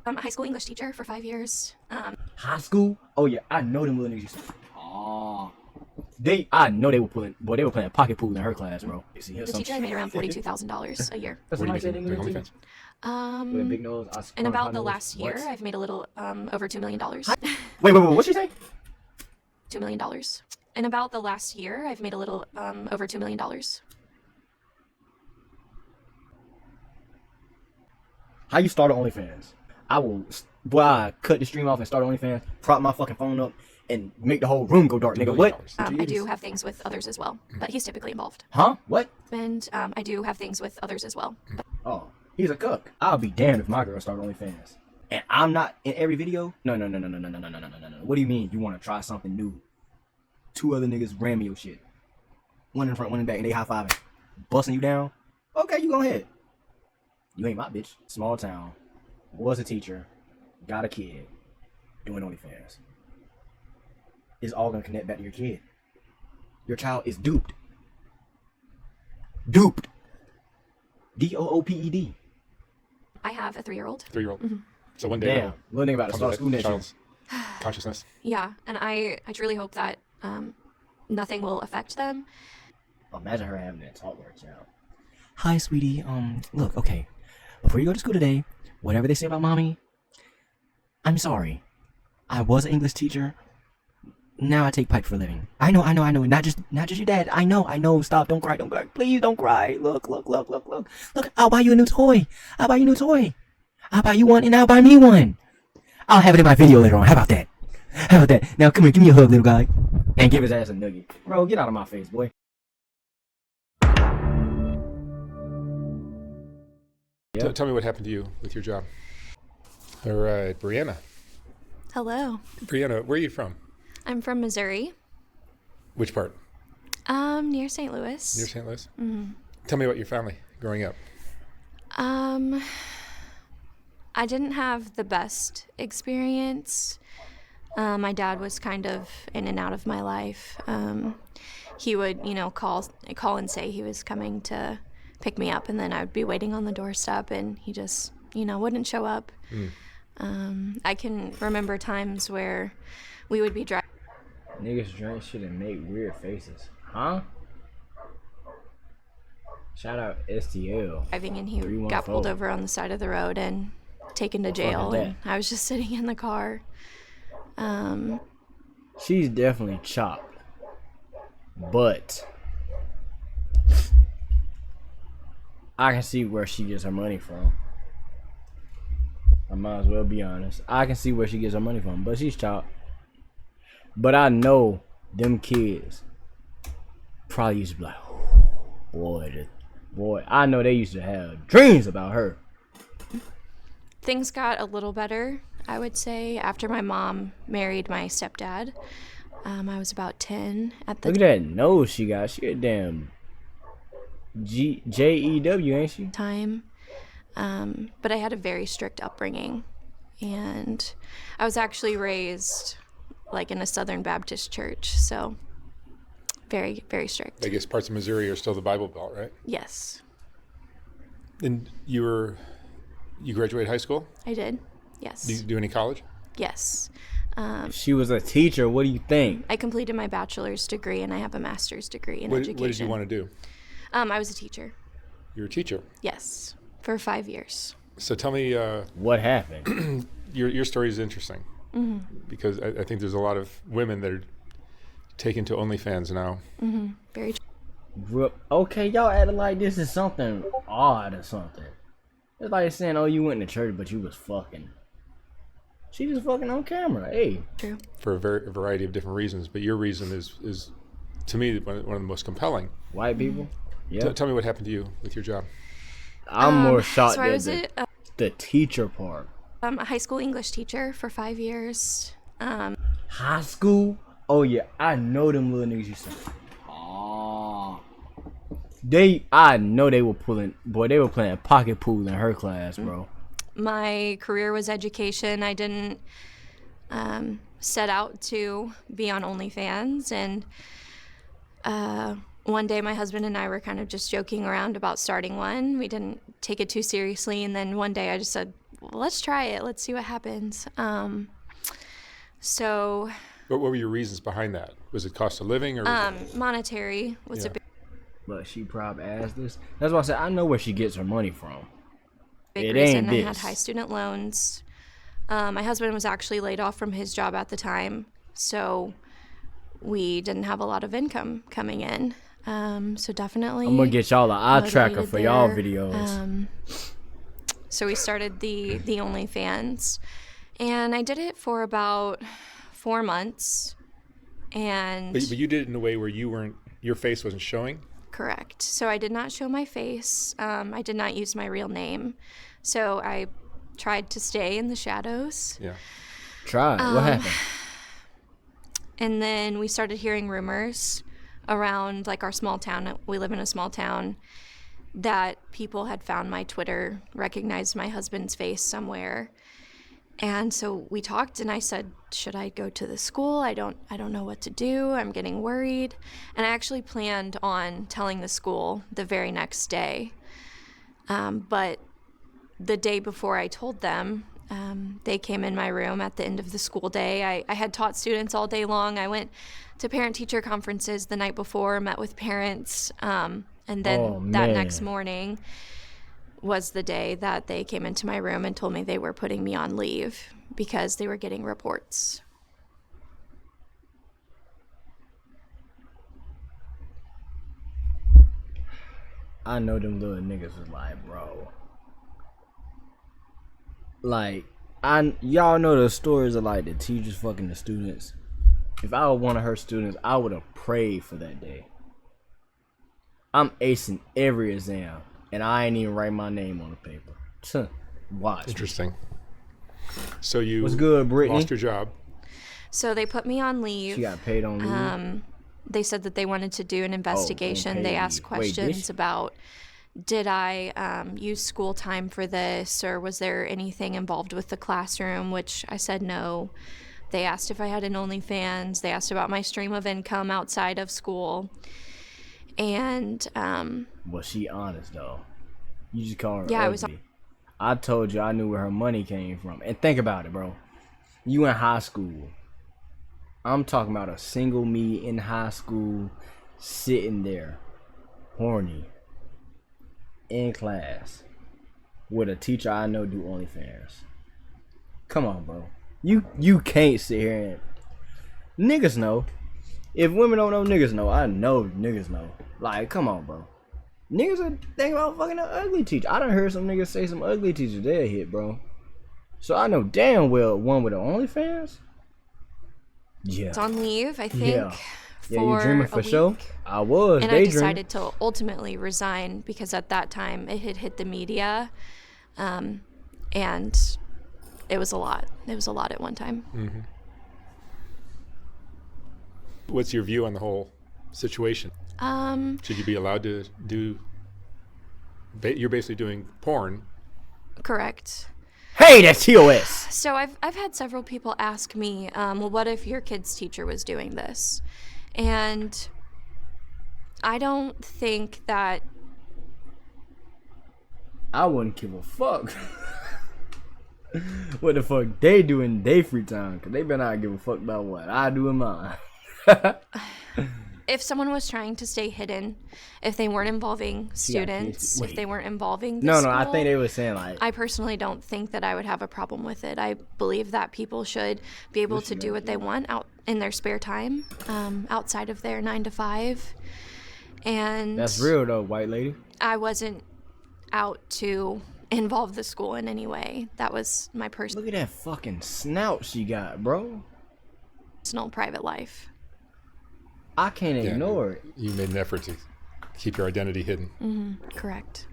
I'm a high school English teacher for 5 years. High school? Oh yeah, I know them little niggas. Oh, I know they were playing pocket pool in her class, bro. You see, The teacher, I made around $42,000 a year. That's What what do I you said do? English Doing teacher. OnlyFans? With a big nose. In about the last year, I've made a little over $2 million. Wait, what'd she say? $2 million. In about the last year, I've made a little over $2 million. How you start OnlyFans? I cut the stream off and start OnlyFans, prop my fucking phone up, and make the whole room go dark, nigga. What? I do have things with others as well, but he's typically involved. Huh? What? And I do have things with others as well. Oh, he's a cook. I'll be damned if my girl start OnlyFans. And I'm not in every video? No. What do you mean you want to try something new? Two other niggas ram your shit. One in front, one in back, and they high-fiving. Busting you down? Okay, you go ahead. You ain't my bitch. Small town. Was a teacher. Got a kid. Doing OnlyFans. It's all gonna connect back to your kid. Your child is duped. Duped. DOOPED. I have a 3-year-old. 3-year-old. Mm-hmm. So one day, Damn. Little nigga about to start school next year. child's consciousness. Yeah, and I truly hope that nothing will affect them. Imagine her having that talk with her child. Hi, sweetie. Look, okay. Before you go to school today, whatever they say about mommy, I'm sorry. I was an English teacher. Now I take pipe for a living. I know. Not just your dad. I know. Stop. Don't cry. Please don't cry. Look. Look, I'll buy you a new toy. I'll buy you one and I'll buy me one. I'll have it in my video later on. How about that? Now come here, give me a hug, little guy. And give his ass a nugget. Bro, get out of my face, boy. Yep. Tell me what happened to you with your job. All right, Brianna. Hello. Brianna, where are you from? I'm from Missouri. Which part? Near St. Louis. Near St. Louis? Mm-hmm. Tell me about your family growing up. I didn't have the best experience. My dad was kind of in and out of my life. He would, call and say he was coming to pick me up, and then I would be waiting on the doorstep, and he just, wouldn't show up. I can remember times where we would be driving. Niggas drink shit and make weird faces. Huh? Shout out STL. And he got pulled over on the side of the road and taken to jail, and I was just sitting in the car. She's definitely chopped, but I can see where she gets her money from. I might as well be honest. I can see where she gets her money from, but she's chopped. But I know them kids probably used to be like, boy, I know they used to have dreams about her. Things got a little better, I would say, after my mom married my stepdad. I was about 10 at the Look at that nose she got. She a damn JEW, ain't she? time. But I had a very strict upbringing, and I was actually raised like in a Southern Baptist church, so very, very strict. I guess parts of Missouri are still the Bible Belt, right? Yes. And you graduated high school? I did, yes. Did you do any college? Yes. She was a teacher. What do you think? I completed my bachelor's degree, and I have a master's degree in education. What did you want to do? I was a teacher. You were a teacher? Yes, for 5 years. So tell me... what happened? Your story is interesting. Mm-hmm. Because I think there's a lot of women that are taken to OnlyFans now. Mm-hmm. Very true. Okay, y'all acting like this is something odd or something. It's like saying, oh, you went to church, but you was fucking. She was fucking on camera, hey. True. For a variety of different reasons, but your reason is to me, one of the most compelling. White people? Yeah. Tell me what happened to you with your job. I'm more shocked so I was the teacher part. I'm a high school English teacher for 5 years. High school? Oh, yeah. I know them little niggas used to. Oh. I know they were they were playing pocket pool in her class, bro. My career was education. I didn't set out to be on OnlyFans, and one day my husband and I were kind of just joking around about starting one. We didn't take it too seriously, and then one day I just said, well, let's try it. Let's see what happens. So What were your reasons behind that? Was it cost of living or? monetary was a Yeah. big, But she probably asked this. That's why I said I know where she gets her money from. big It reason. ain't I had this. high student loans. My husband was actually laid off from his job at the time, so we didn't have a lot of income coming in. So definitely I'm gonna get y'all an eye tracker motivated for y'all there. videos. So we started the OnlyFans, and I did it for about 4 months. And But you did it in a way where your face wasn't showing. correct. So I did not show my face. I did not use my real name. So I tried to stay in the shadows. Yeah. Try it. What happened? And then we started hearing rumors around like our small town. We live in a small town, that people had found my Twitter, recognized my husband's face somewhere. And so we talked, and I said, should I go to the school? I don't know what to do. I'm getting worried. And I actually planned on telling the school the very next day. But the day before I told them, they came in my room at the end of the school day. I had taught students all day long. I went to parent-teacher conferences the night before, met with parents, and then that next morning was the day that they came into my room and told me they were putting me on leave because they were getting reports. I know them little niggas was like, bro. Like, y'all know the stories of like the teachers fucking the students. If I were one of her students, I would have prayed for that day. I'm acing every exam, and I ain't even write my name on the paper. Watch. Interesting. So you What's good, Brittany? lost your job. So they put me on leave. She got paid on leave. They said that they wanted to do an investigation. unpaid They asked leave. Wait, did questions she? about, did I use school time for this, or was there anything involved with the classroom, which I said no. They asked if I had an OnlyFans. They asked about my stream of income outside of school. And Was she honest though? You just call her Yeah, I was ugly. I told you I knew where her money came from. And think about it, bro. You in high school. I'm talking about a single me in high school, sitting there, horny, in class, with a teacher I know do OnlyFans. Come on, bro. You can't sit here and niggas know. If women don't know, niggas know. I know niggas know. Like, come on, bro. Niggas are thinking about fucking an ugly teacher. I done heard some niggas say some ugly teachers they'll hit, bro. So I know damn well one with the OnlyFans. Yeah. it's on leave, I think, Yeah. for Yeah, you dreaming for a sure? week. I was And I daydreaming. decided to ultimately resign because at that time it had hit the media, and it was a lot. It was a lot at one time. Mm-hmm. What's your view on the whole situation? Should you be allowed to do? You're basically doing porn. Correct. Hey, that's TOS. So I've had several people ask me, well, what if your kid's teacher was doing this? And I don't think that. I wouldn't give a fuck. What the fuck they do in their free time? Cause they better not give a fuck about what I do in mine. If someone was trying to stay hidden, if they weren't involving students, if they weren't involving the No, school, I think they were saying like, I personally don't think that I would have a problem with it. I believe that people should be able to do what they want out in their spare time, outside of their 9 to 5. And that's real though, white lady. I wasn't out to involve the school in any way. That was my Look at that fucking snout she got, bro. personal private life. I can't ignore it. You made an effort to keep your identity hidden. Correct.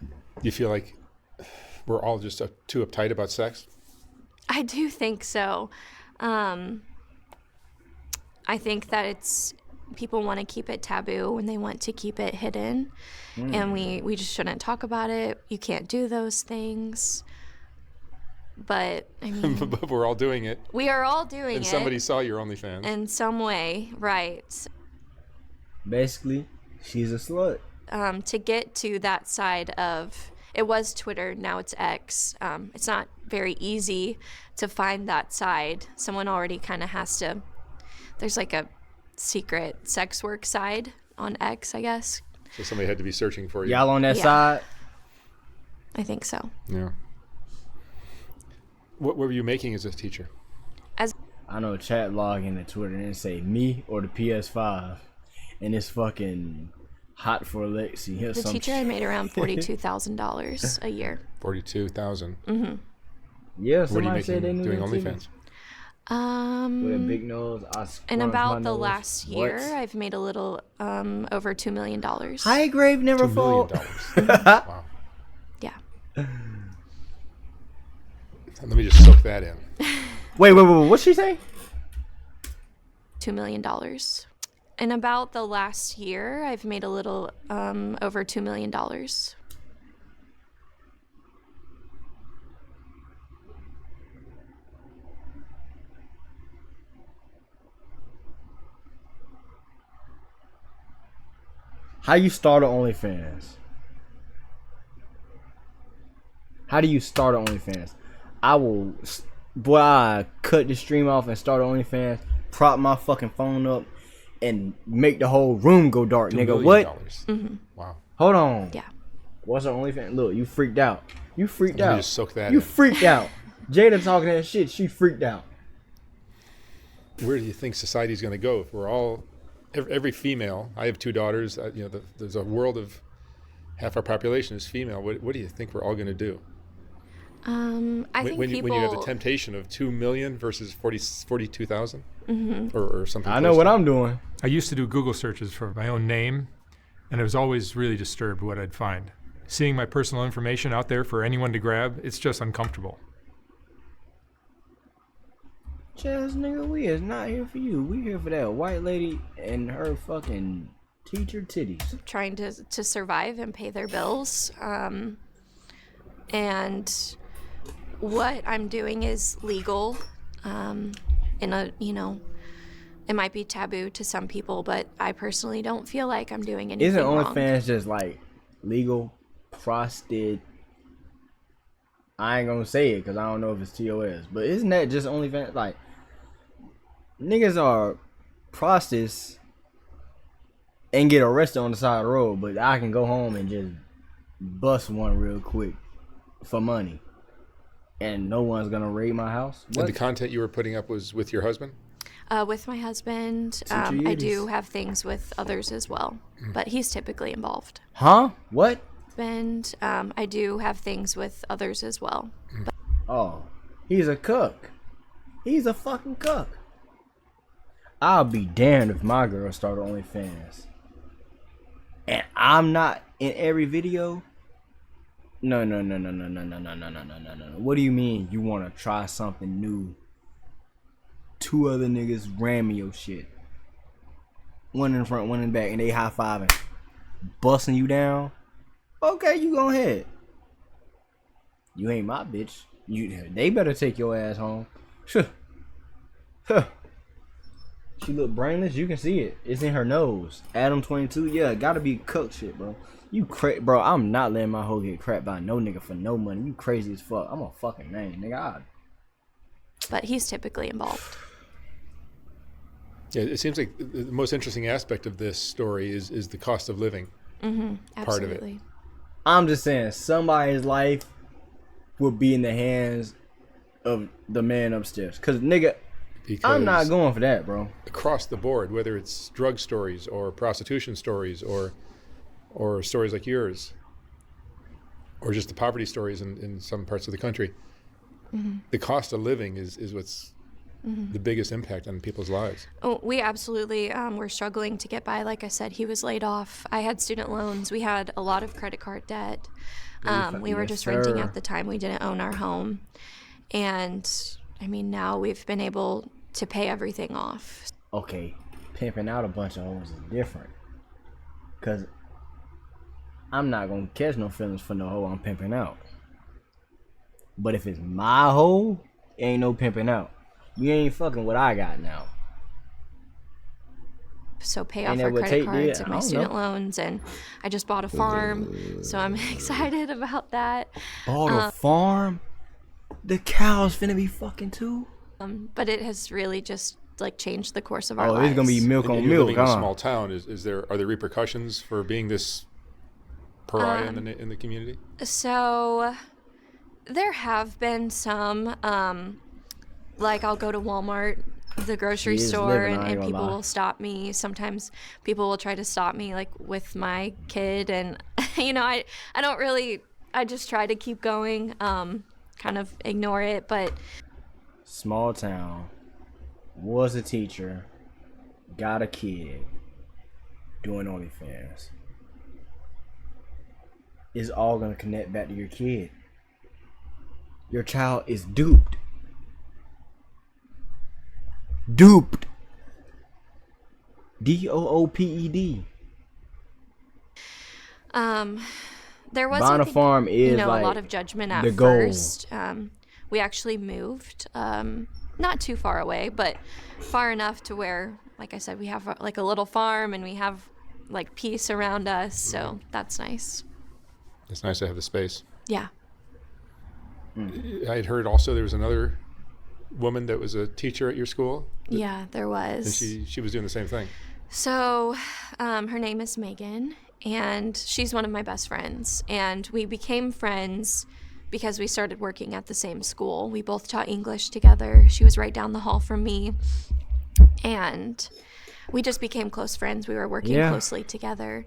Do you feel like we're all just too uptight about sex? I do think so. I think that people want to keep it taboo and they want to keep it hidden. And we just shouldn't talk about it. You can't do those things. But, I mean, But we're all doing it. we are all doing And it somebody saw your OnlyFans. in some way, right? Basically, she's a slut. To get to that side of, it was Twitter, now it's X. It's not very easy to find that side. Someone already kind of has to, there's like a secret sex work side on X, I guess. So somebody had to be searching for you. Y'all on that side? I think so. Yeah. What were you making as a teacher? I know chat log in the Twitter and it say me or the PS5, and it's fucking hot for Lexi. The teacher I made around $42,000 a year. 42,000. Mm-hmm. Yeah, What are you somebody said they making knew doing that OnlyFans? with a big nose. In about the last year, I've made a little over $2 million. High grave never $2 fall. million. Wow. Yeah. Let me just soak that in. Wait. What'd she say? $2 million. In about the last year, I've made a little over $2 million. How you start an OnlyFans? How do you start an OnlyFans? I cut the stream off and start an OnlyFans, prop my fucking phone up, and make the whole room go dark, nigga. What? Mm-hmm. Wow. Hold on. Yeah. What's an OnlyFans? Look, you freaked out. You freaked Let me out. just soak that You in. freaked out. Jada talking that shit. She freaked out. Where do you think society's going to go if we're all, every female? I have 2 daughters. There's a world of half our population is female. What do you think we're all going to do? I think when people... you have the temptation of 2 million versus 42,000, Mm-hmm. or something. I know what I'm doing. I used to do Google searches for my own name, and I was always really disturbed what I'd find. Seeing my personal information out there for anyone to grab, it's just uncomfortable. Jazz nigga, we is not here for you. We here for that white lady and her fucking teacher titties. Trying to survive and pay their bills. And what I'm doing is legal. It might be taboo to some people, but I personally don't feel like I'm doing anything Isn't wrong. OnlyFans just like legal prostit? I ain't gonna say it because I don't know if it's TOS, but isn't that just OnlyFans? Like, niggas are prostitutes and get arrested on the side of the road, but I can go home and just bust one real quick for money, and no one's gonna raid my house. What? And the content you were putting up was with your husband? With my husband, Teacher I Yetis. do have things with others as well, but he's typically involved. Huh? What? And I do have things with others as well. Oh, he's a cook. He's a fucking cook. I'll be damned if my girl started OnlyFans and I'm not in every video. No. What do you mean you want to try something new? 2 other niggas ramming your shit. One in front, one in back, and they high-fiving, busting you down. Okay, you go ahead. You ain't my bitch. They better take your ass home. Huh. She look brainless. You can see it. It's in her nose. Adam 22. Yeah, gotta be cook shit, bro. Bro, I'm not letting my hoe get cracked by no nigga for no money. You crazy as fuck. I'm a fucking man, nigga. But he's typically involved. Yeah, it seems like the most interesting aspect of this story is the cost of living. Mm-hmm, Part of it. absolutely. I'm just saying, somebody's life will be in the hands of the man upstairs. Cause nigga, Because I'm not going for that, bro. across the board, whether it's drug stories or prostitution stories or stories like yours, or just the poverty stories in some parts of the country, the cost of living is what's the biggest impact on people's lives. Oh, we absolutely were struggling to get by. Like I said, he was laid off. I had student loans. We had a lot of credit card debt. We were just renting at the time. We didn't own our home. And, I mean, now we've been able to pay everything off. Okay, pimping out a bunch of hoes is different. Cause I'm not gonna catch no feelings for no hoe I'm pimping out. But if it's my hoe, ain't no pimping out. You ain't fucking what I got now. so pay off Ain't our that what credit Tate cards did? and I my don't student know. loans, and I just bought a farm, so I'm excited about that. Bought a farm? The cows finna be fucking too? But it has really just like changed the course of our Oh, lives. it's gonna be milk And on you're milk, living in a huh? small town. Are there repercussions for being this pariah in the community? So there have been some, like I'll go to Walmart, the grocery She is store, living, I ain't and gonna people lie. will stop me. Sometimes people will try to stop me, like with my kid, and I don't really, I just try to keep going, kind of ignore it, but Small town. Was a teacher. Got a kid. Doing OnlyFans. It's all gonna connect back to your kid. Your child is duped. Duped. DOOPED. there was, Buying I a think, farm is a like lot of judgment at the goal. first. We actually moved, not too far away, but far enough to where, like I said, we have like a little farm and we have like peace around us, so that's nice. It's nice to have the space. Yeah. I had heard also there was another woman that was a teacher at your school, Yeah, there was. and she was doing the same thing. So, her name is Megan, and she's one of my best friends. And we became friends because we started working at the same school. We both taught English together. She was right down the hall from me. And we just became close friends. We were working closely together.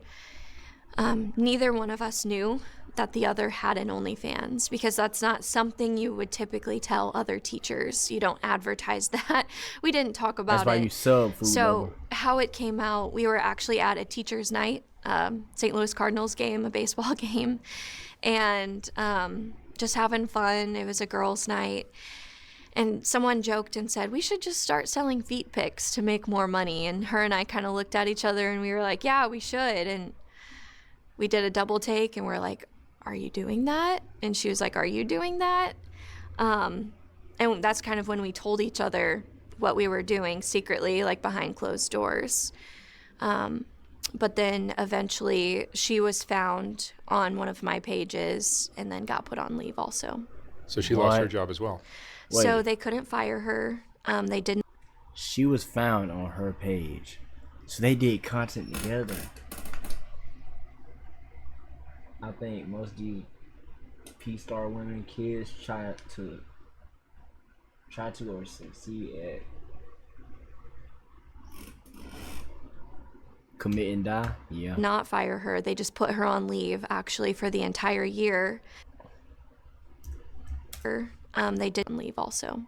Neither one of us knew that the other had an OnlyFans, because that's not something you would typically tell other teachers. You don't advertise that. We didn't talk about That's why it. you sub food. So how it came out, we were actually at a teacher's night, St. Louis Cardinals game, a baseball game, and just having fun. It was a girls' night. And someone joked and said, we should just start selling feet pics to make more money. And her and I kind of looked at each other and we were like, yeah, we should. And we did a double take and we're like, are you doing that? And she was like, are you doing that? And that's kind of when we told each other what we were doing secretly, like behind closed doors. But then eventually she was found on one of my pages and then got put on leave also. So she lost her What? job as well. So Wait. they couldn't fire her. They didn't. She was found on her page. So they did content together. I think most of these P-Star women kids try to or succeed at commit and die. Yeah. Not fire her. They just put her on leave actually for the entire year. They didn't leave also.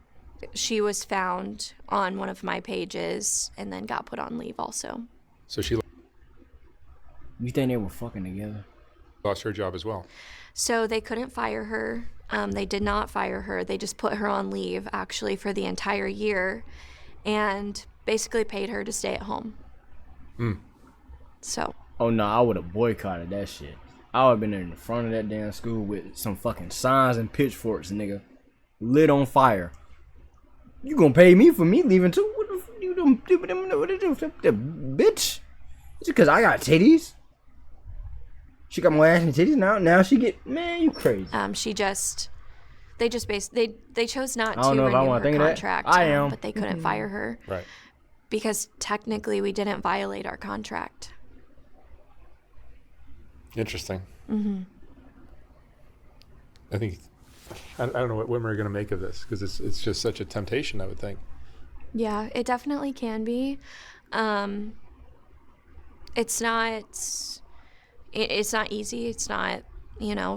She was found on one of my pages and then got put on leave also. So she You think they were fucking together? lost her job as well. So they couldn't fire her. They did not fire her. They just put her on leave actually for the entire year and basically paid her to stay at home. So. Oh no, I would have boycotted that shit. I would have been in the front of that damn school with some fucking signs and pitchforks, nigga. Lit on fire. You gonna pay me for me leaving too? What the fuck you doing? What you do? Bitch? Just cause I got titties? She got more ass and titties now. Now she get, man, you crazy. They chose not I to don't know if I renew wanna her think of that. contract. I am. But they couldn't fire her Right. because technically we didn't violate our contract. Interesting. I think I don't know what women are going to make of this, because it's just such a temptation, I would think. Yeah, it definitely can be. It's not easy. It's not,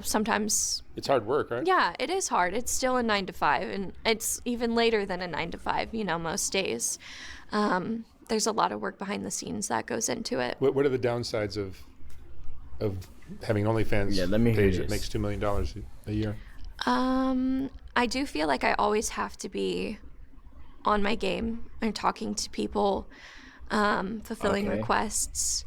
sometimes. It's hard work, right? Yeah, it is hard. It's still a 9 to 5, and it's even later than a 9 to 5, most days. There's a lot of work behind the scenes that goes into it. What are the downsides of having an OnlyFans Yeah, let me hear page that this. makes $2 million a year? I do feel like I always have to be on my game and talking to people, fulfilling Okay. requests.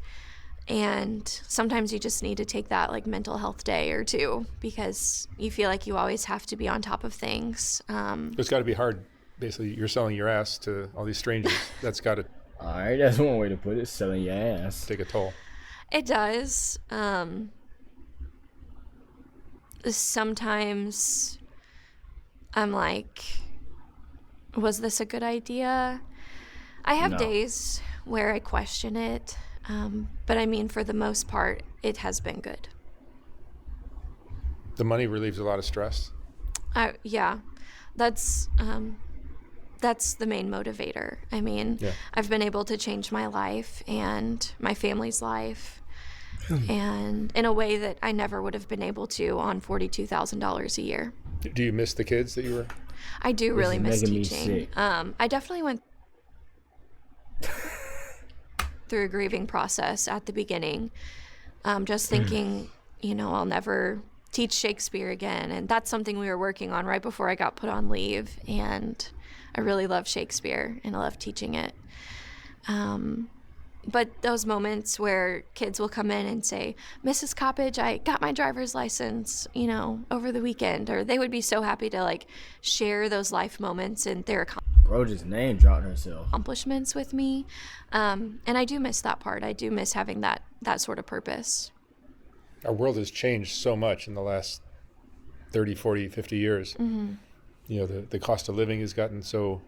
And sometimes you just need to take that like mental health day or two because you feel like you always have to be on top of things. It's got to be hard. Basically, you're selling your ass to all these strangers. That's got to Alright, that's one way to put it. Selling your ass. Take a toll. It does. Sometimes I'm like, was this a good idea? I have No. days where I question it, but I mean, for the most part, it has been good. The money relieves a lot of stress. Yeah, that's the main motivator. I mean, Yeah. I've been able to change my life and my family's life, and in a way that I never would have been able to on $42,000 a year. Do you miss the kids that you were? I do really is miss making me teaching. sick. I definitely went through a grieving process at the beginning, just thinking, I'll never teach Shakespeare again. And that's something we were working on right before I got put on leave. And I really love Shakespeare and I love teaching it. But those moments where kids will come in and say, Mrs. Coppage, I got my driver's license, over the weekend, or they would be so happy to like share those life moments and their Bro just name dropped herself. accomplishments with me. And I do miss that part. I do miss having that sort of purpose. Our world has changed so much in the last 30, 40, 50 years. Mm-hmm. The cost of living has gotten so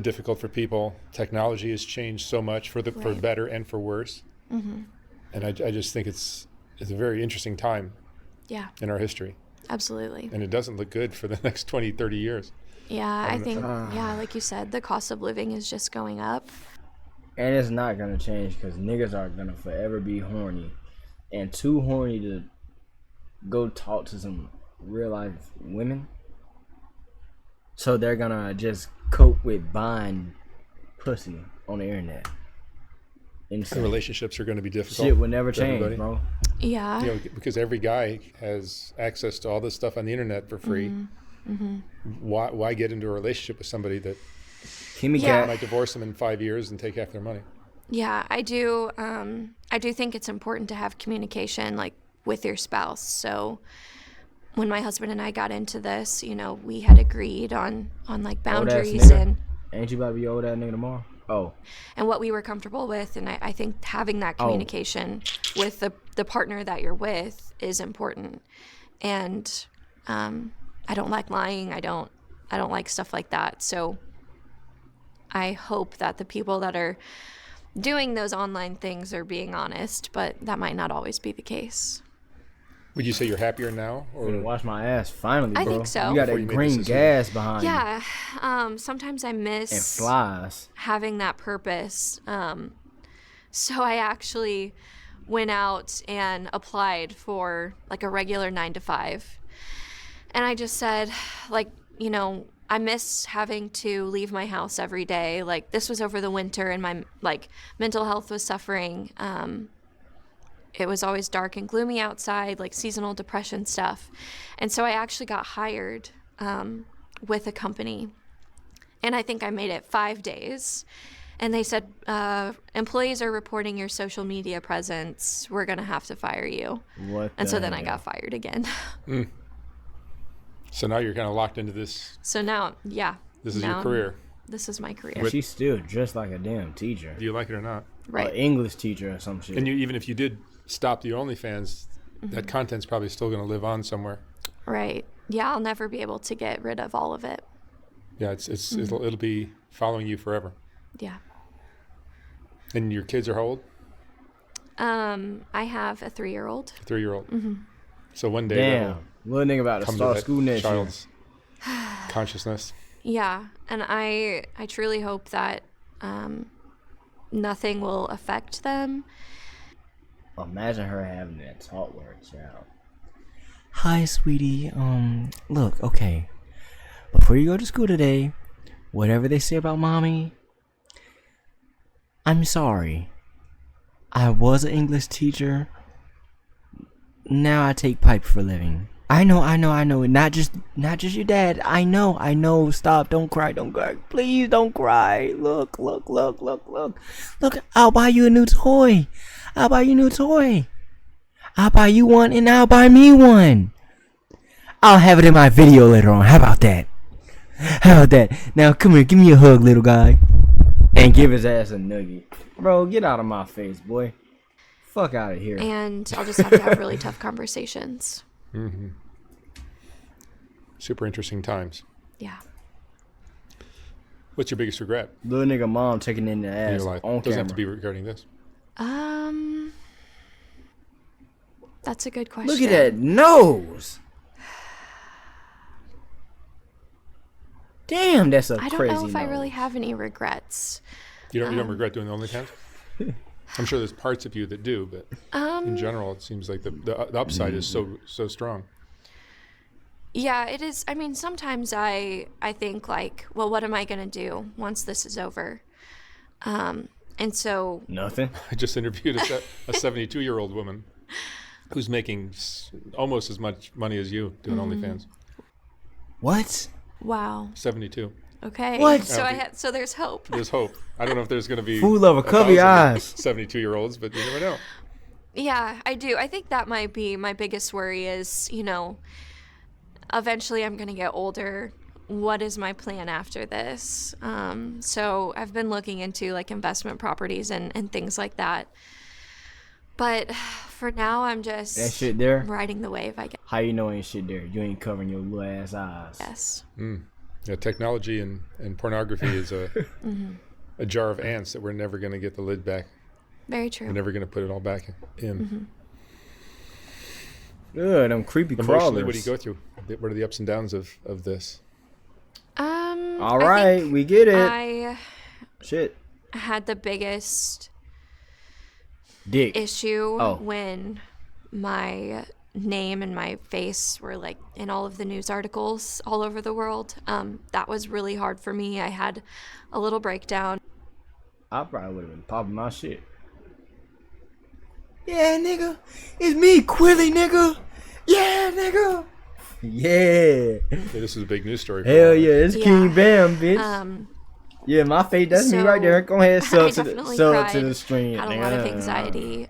difficult for people. Technology has changed so much for Right. better and for worse. Mm-hmm. And I just think it's a very interesting time Yeah, in our history. absolutely. And it doesn't look good for the next 20, 30 years. Yeah, I don't think, like you said, the cost of living is just going up. And it's not gonna change because niggas are gonna forever be horny. And too horny to go talk to some real life women. So they're gonna just cope with buying pussy on the internet. The Insane. relationships are going to be difficult. Shit would never for change, everybody. bro. Yeah. Because every guy has access to all this stuff on the internet for free. Mm-hmm. Why get into a relationship with somebody that Kimmy Yeah. Cat. might divorce them in 5 years and take half their money? Yeah, I do. I do think it's important to have communication, like with your spouse. So when my husband and I got into this, we had agreed on like boundaries nigga. and Ain't you about to be old ass nigga tomorrow? Oh. what we were comfortable with. And I think having that Oh. communication with the partner that you're with is important. And I don't like lying. I don't like stuff like that. So I hope that the people that are doing those online things are being honest, but that might not always be the case. Would you say you're happier now? I'm gonna Or wash my ass finally, bro. I think so. You got Before that you made green this gas behind you. Yeah, sometimes I And miss flies. having that purpose. So I actually went out and applied for like a regular 9 to 5. And I just said, I miss having to leave my house every day. Like, this was over the winter and my mental health was suffering. It was always dark and gloomy outside, like seasonal depression stuff. And so I actually got hired with a company. And I think I made it 5 days. And they said, employees are reporting your social media presence. We're going to have to fire you. What And the so then I hell? got fired again. so now you're kind of locked into this. So now, yeah. This is now your career. This is my career. And she's still dressed like a damn teacher. Do you like it or not? Right. An English teacher or some shit. And even if you did stop the OnlyFans, that content's probably still going to live on somewhere. Right. Yeah, I'll never be able to get rid of all of it. Yeah, it'll be following you forever. Yeah. And your kids are how old? I have a 3-year-old. A 3-year-old. Mm-hmm. So one day damn. that'll Little nigga about to come to start that school next year. child's consciousness. Yeah, and I truly hope that nothing will affect them. Imagine her having that talk with her child. Hi, sweetie. Look, okay. Before you go to school today, whatever they say about mommy, I'm sorry. I was an English teacher. Now I take pipe for a living. I know. Not just your dad. I know. Stop. Don't cry. Please don't cry. Look. Look, I'll buy you a new toy. I'll buy you one and I'll buy me one. I'll have it in my video later on. How about that? Now come here. Give me a hug, little guy. And give his ass a nugget. Bro, get out of my face, boy. Fuck out of here. And I'll just have to have really tough conversations. Mm-hmm. Super interesting times. Yeah. What's your biggest regret Little nigga mom taking in the in ass your life? on Doesn't camera. have to be regarding this. That's a good question. Look at that nose. Damn, that's a I don't crazy know if I nose. really have any regrets. You don't regret doing the OnlyFans? I'm sure there's parts of you that do, but in general, it seems like the upside is so strong. Yeah, it is. I mean, sometimes I think like, well, what am I going to do once this is over? And so Nothing. I just interviewed a 72-year-old woman who's making almost as much money as you doing OnlyFans. What? wow. 72. Okay. What? So so there's hope. There's hope. I don't know if there's going to be Fool lover, cover your 1,000 eyes. 72-year-olds, but you never know. Yeah, I do. I think that might be my biggest worry is, eventually I'm going to get older. What is my plan after this? So I've been looking into like investment properties and things like that. But for now, I'm just That shit there? riding the wave, I How you know ain't shit there? You ain't covering your little ass eyes. guess. Yeah, technology and pornography is a jar of ants that we're never going to get the lid back. Very We're true. never going to put it all back in. Ugh, them creepy Emotionally, crawlers. what do you go through? What are the ups and downs of this? All I right, think we get it. I Shit. had the biggest Dick. issue Oh. when my name and my face were like in all of the news articles all over the world. That was really hard for me. I had a little breakdown. I probably would have been popping my shit. Yeah, nigga. It's me, Quilly, nigga. Yeah, nigga. Yeah. Yeah, this is a big news story. For Hell all of us. yeah, it's Yeah. King Bam, bitch. Yeah, my face, that's me so right there. Go ahead, I sub to definitely the cried, stream. had a lot of anxiety.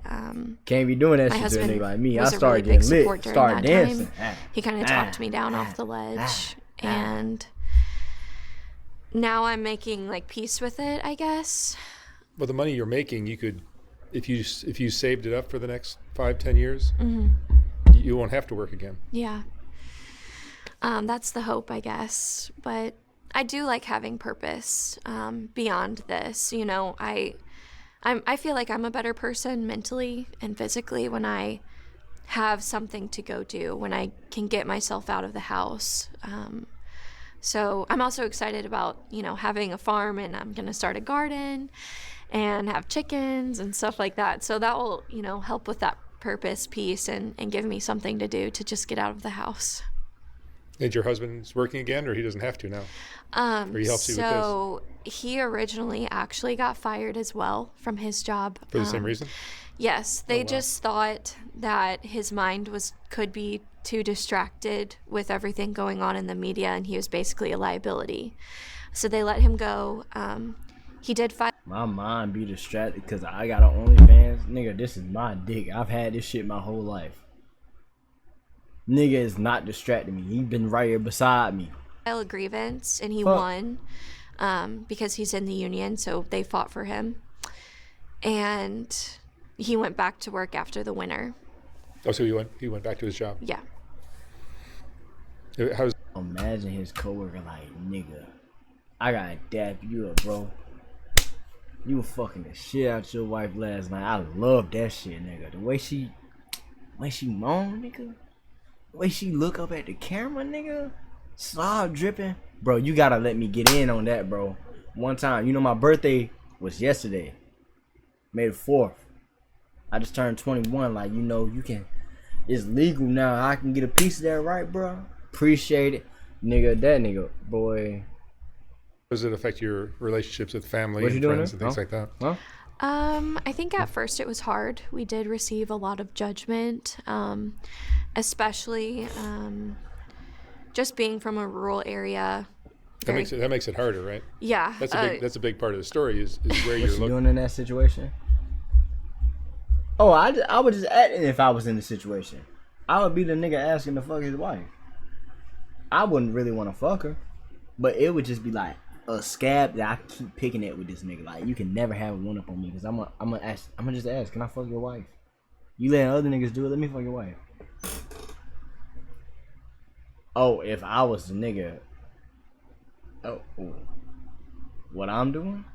Can't be doing that My shit to a husband nigga like me. I was a started really big getting lit, support during started that dancing. time. He kind of talked me down off the ledge, and now I'm making like peace with it, I guess. Well, the money you're making, you could, if you saved it up for the next 5-10 years, you won't have to work again. Yeah. That's the hope, I guess. But I do like having purpose beyond this. I feel like I'm a better person mentally and physically when I have something to go do, when I can get myself out of the house. So I'm also excited about, having a farm, and I'm going to start a garden and have chickens and stuff like that. So that will, help with that purpose piece and give me something to do to just get out of the house. And your husband's working again, or he doesn't have to now? Or he helps you with this? So he originally actually got fired as well from his job. For the same reason? Yes, they just thought that his mind could be too distracted with everything going on in the media, and he was basically a liability. So they let him go. He did file. My mind be distracted because I got an OnlyFans. Nigga, this is my dick. I've had this shit my whole life. Nigga is not distracting me. He been right here beside me. A grievance, and he Fuck. won because he's in the union, so they fought for him. And he went back to work after the winter. Oh, so he went back to his job. Yeah. How's Imagine his coworker like, nigga, I gotta dap you up, bro. You were fucking the shit out your wife last night. I love that shit, nigga. The way she moan, nigga. The way she look up at the camera, nigga. Slob dripping. Bro, you gotta let me get in on that, bro. One time, my birthday was yesterday. May the 4th. I just turned 21. Like, you can, it's legal now. I can get a piece of that, right, bro? Appreciate it. Nigga, that nigga, boy. does it affect your relationships with family What you and doing friends and there? things like that? Huh? I think at first it was hard. We did receive a lot of judgment, especially just being from a rural area. That makes it harder, right? Yeah. That's a big part of the story is where What you're you looking. doing in that situation? Oh, I would just acting if I was in the situation. I would be the nigga asking to fuck his wife. I wouldn't really want to fuck her, but it would just be like, a scab that I keep picking at with this nigga. Like, you can never have one up on me, cause I'm gonna just ask, can I fuck your wife? You letting other niggas do it? Let me fuck your wife. Oh, if I was the nigga. Oh, what I'm doing?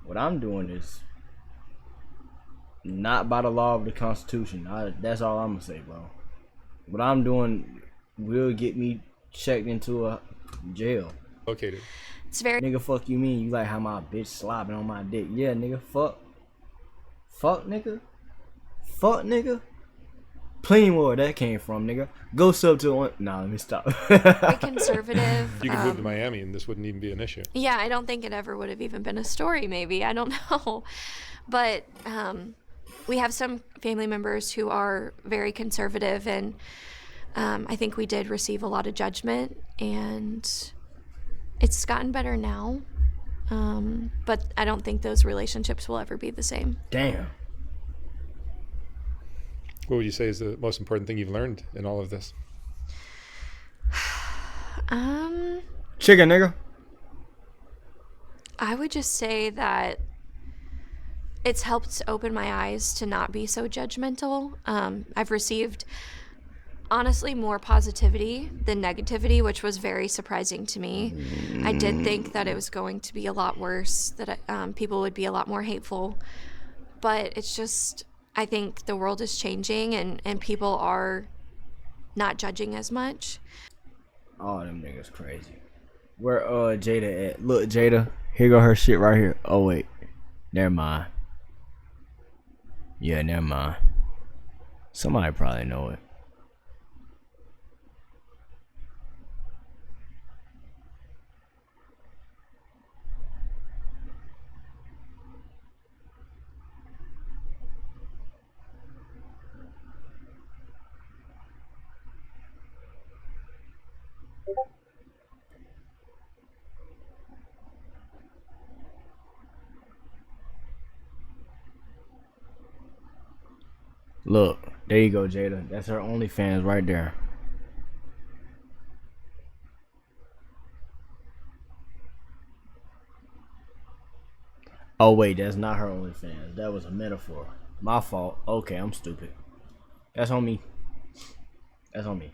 What I'm doing is not by the law of the Constitution. That's all I'm gonna say, bro. What I'm doing will get me checked into a jail. Located. It's very Nigga, fuck you mean? You like how my bitch slobbing on my dick? Yeah, nigga, fuck. Fuck, nigga. Fuck, nigga. Plenty more where that came from, nigga. Go sub to one. Nah, let me stop. very conservative. You could move to Miami and this wouldn't even be an issue. Yeah, I don't think it ever would have even been a story, maybe. I don't know. But we have some family members who are very conservative, and I think we did receive a lot of judgment, and it's gotten better now. But I don't think those relationships will ever be the same. Damn. What would you say is the most important thing you've learned in all of this? Chicken, nigga. I would just say that it's helped open my eyes to not be so judgmental. I've received, honestly, more positivity than negativity, which was very surprising to me. I did think that it was going to be a lot worse, that people would be a lot more hateful. But it's just, I think the world is changing, and people are not judging as much. Oh, them niggas crazy. Where Jada at? Look, Jada, here go her shit right here. Oh wait, never mind. Yeah, never mind. Somebody probably know it. Look, there you go, Jada. That's her OnlyFans right there. Oh wait, that's not her OnlyFans. That was a metaphor. My fault. Okay, I'm stupid. That's on me. That's on me.